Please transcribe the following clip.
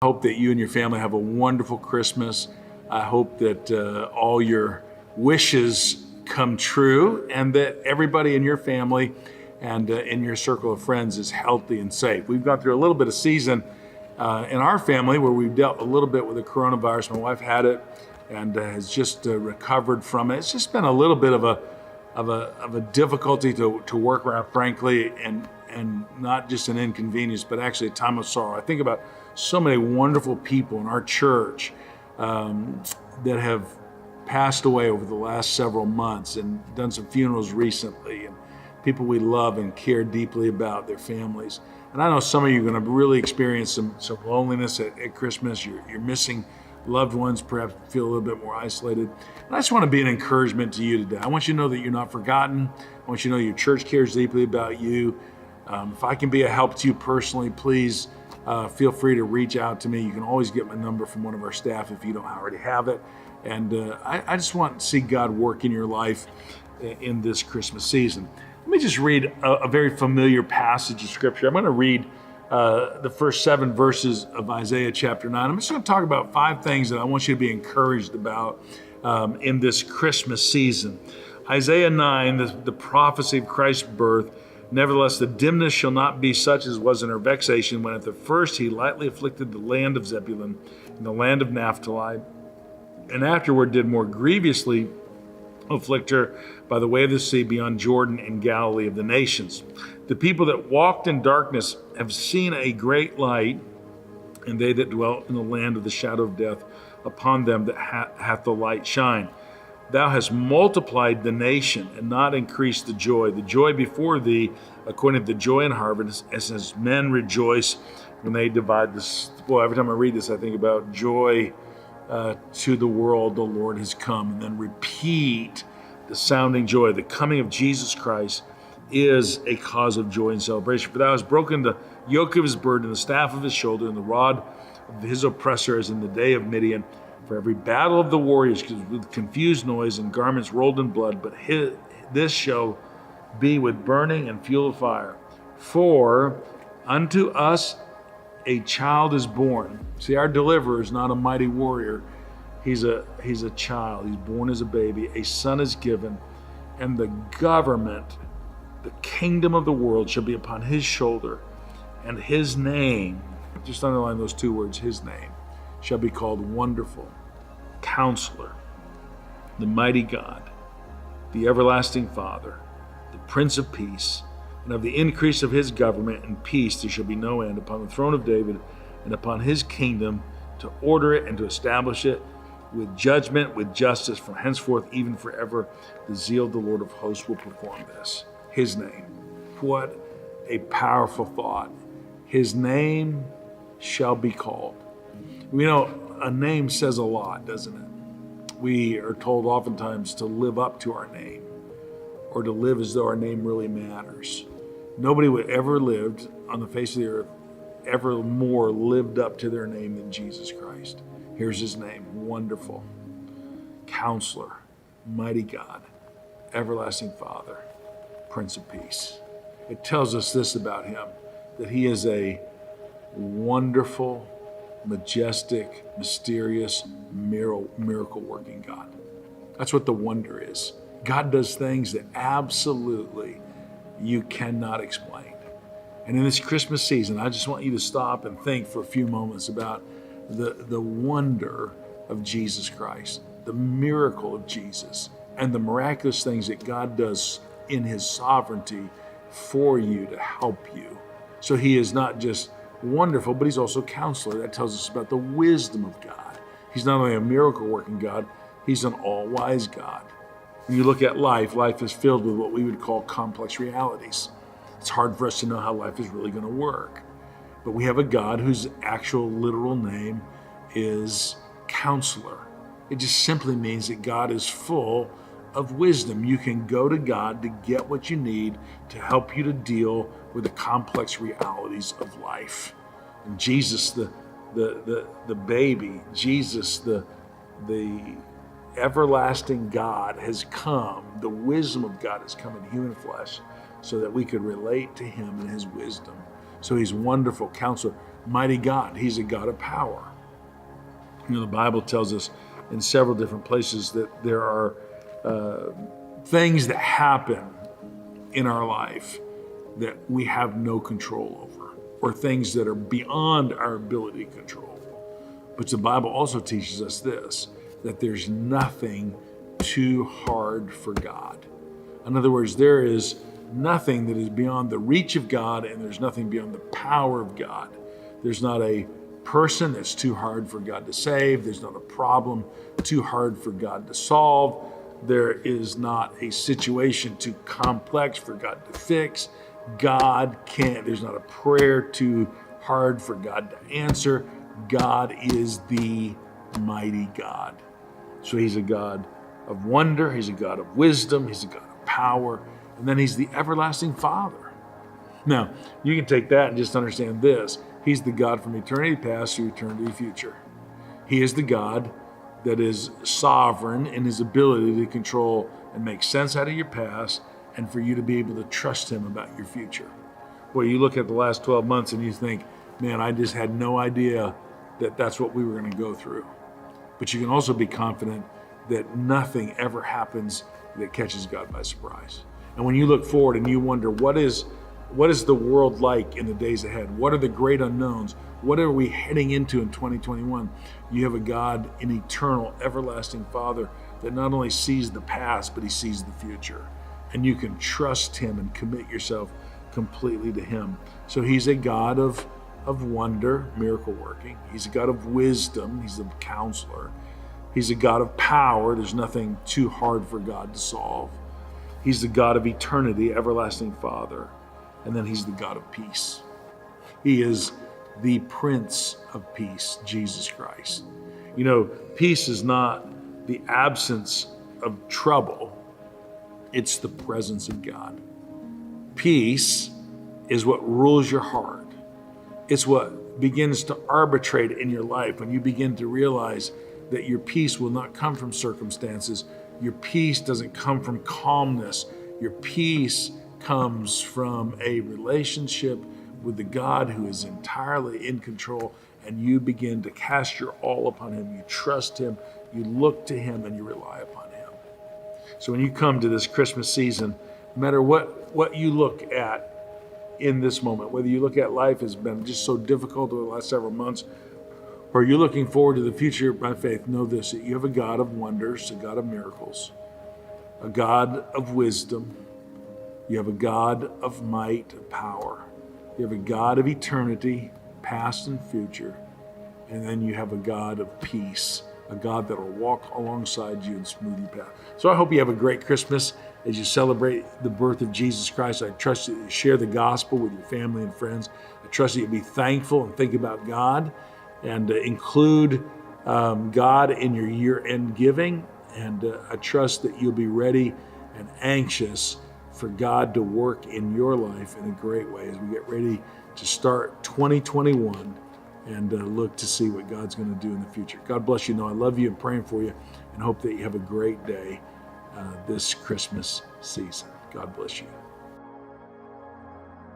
I hope that you and your family have a wonderful Christmas. I hope that all your wishes come true and that everybody in your family and in your circle of friends is healthy and safe. We've gone through a little bit of season in our family where we've dealt a little bit with the coronavirus. My wife had it and has just recovered from it. It's just been a little bit of a difficulty to work around, frankly, and not just an inconvenience, but actually a time of sorrow. I think about so many wonderful people in our church that have passed away over the last several months and done some funerals recently, and people we love and care deeply about, their families. And I know some of you are going to really experience some loneliness at Christmas. You're missing loved ones, perhaps feel a little bit more isolated. And I just want to be an encouragement to you today. I want you to know that you're not forgotten. I want you to know your church cares deeply about you. If I can be a help to you personally, please feel free to reach out to me. You can always get my number from one of our staff if you don't already have it. And I just want to see God work in your life in this Christmas season. Let me just read a very familiar passage of Scripture. I'm going to read the first 7 verses of Isaiah chapter 9. I'm just going to talk about 5 things that I want you to be encouraged about in this Christmas season. Isaiah 9, the prophecy of Christ's birth. Nevertheless, the dimness shall not be such as was in her vexation, when at the first he lightly afflicted the land of Zebulun and the land of Naphtali, and afterward did more grievously afflict her by the way of the sea beyond Jordan in Galilee of the nations. The people that walked in darkness have seen a great light, and they that dwell in the land of the shadow of death, upon them that hath the light shine. Thou hast multiplied the nation and not increased the joy before thee, according to the joy in harvest, as men rejoice when they divide this. Boy, every time I read this, I think about joy to the world, the Lord has come, and then repeat the sounding joy. The coming of Jesus Christ is a cause of joy and celebration. For thou hast broken the yoke of his burden, the staff of his shoulder, and the rod of his oppressor, as in the day of Midian. For every battle of the warriors with confused noise and garments rolled in blood, but this shall be with burning and fuel of fire. For unto us a child is born. See, our deliverer is not a mighty warrior. He's a child. He's born as a baby. A son is given, and the government, the kingdom of the world, shall be upon his shoulder, and his name, just underline those 2 words, his name, shall be called Wonderful, Counselor, the Mighty God, the Everlasting Father, the Prince of Peace. And of the increase of his government and peace there shall be no end, upon the throne of David and upon his kingdom, to order it and to establish it with judgment, with justice, from henceforth even forever. The zeal of the Lord of hosts will perform this. His name. What a powerful thought. His name shall be called. You know, a name says a lot, doesn't it? We are told oftentimes to live up to our name, or to live as though our name really matters. Nobody would ever lived on the face of the earth ever more lived up to their name than Jesus Christ. Here's his name: Wonderful, Counselor, Mighty God, Everlasting Father, Prince of Peace. It tells us this about him, that he is a wonderful, majestic, mysterious, miracle-working God. That's what the wonder is. God does things that absolutely you cannot explain. And in this Christmas season, I just want you to stop and think for a few moments about the wonder of Jesus Christ, the miracle of Jesus, and the miraculous things that God does in his sovereignty for you to help you. So he is not just wonderful, but he's also Counselor. That tells us about the wisdom of God. He's not only a miracle-working God, he's an all-wise God. When you look at life is filled with what we would call complex realities. It's hard for us to know how life is really going to work. But we have a God whose actual literal name is Counselor. It just simply means that God is full of wisdom. You can go to God to get what you need to help you to deal with the complex realities of life. And Jesus, the baby, Jesus, the everlasting God has come, the wisdom of God has come in human flesh so that we could relate to him and his wisdom. So he's Wonderful, Counselor, mighty God. He's a God of power. The Bible tells us in several different places that there are things that happen in our life that we have no control over, or things that are beyond our ability to control. But the Bible also teaches us this, that there's nothing too hard for God. In other words, there is nothing that is beyond the reach of God, and there's nothing beyond the power of God. There's not a person that's too hard for God to save. There's not a problem too hard for God to solve. There is not a situation too complex for God to fix. God can't. There's not a prayer too hard for God to answer. God is the mighty God. So he's a God of wonder. He's a God of wisdom. He's a God of power. And then he's the everlasting Father. Now, you can take that and just understand this. He's the God from eternity past to eternity future. He is the God that is sovereign in his ability to control and make sense out of your past, and for you to be able to trust him about your future. Boy, you look at the last 12 months and you think, man, I just had no idea that that's what we were going to go through. But you can also be confident that nothing ever happens that catches God by surprise. And when you look forward and you wonder, what is the world like in the days ahead? What are the great unknowns? What are we heading into in 2021? You have a God, an eternal, everlasting Father that not only sees the past, but he sees the future. And you can trust him and commit yourself completely to him. So he's a God of wonder, miracle working. He's a God of wisdom. He's a counselor. He's a God of power. There's nothing too hard for God to solve. He's the God of eternity, everlasting Father. And then he's the God of peace. He is the Prince of Peace, Jesus Christ. You know, peace is not the absence of trouble. It's the presence of God. Peace is what rules your heart. It's what begins to arbitrate in your life when you begin to realize that your peace will not come from circumstances. Your peace doesn't come from calmness. Your peace comes from a relationship with the God who is entirely in control, and you begin to cast your all upon him. You trust him, you look to him, and you rely upon him. So when you come to this Christmas season, no matter what you look at in this moment, whether you look at life has been just so difficult over the last several months, or you're looking forward to the future by faith, know this, that you have a God of wonders, a God of miracles, a God of wisdom. You have a God of might, of power. You have a God of eternity, past and future. And then you have a God of peace, a God that will walk alongside you and smooth your path. So I hope you have a great Christmas as you celebrate the birth of Jesus Christ. I trust that you share the gospel with your family and friends. I trust that you'll be thankful and think about God, and include God in your year-end giving. And I trust that you'll be ready and anxious for God to work in your life in a great way as we get ready to start 2021 and look to see what God's going to do in the future. God bless you. Know I love you and praying for you, and hope that you have a great day this Christmas season. God bless you.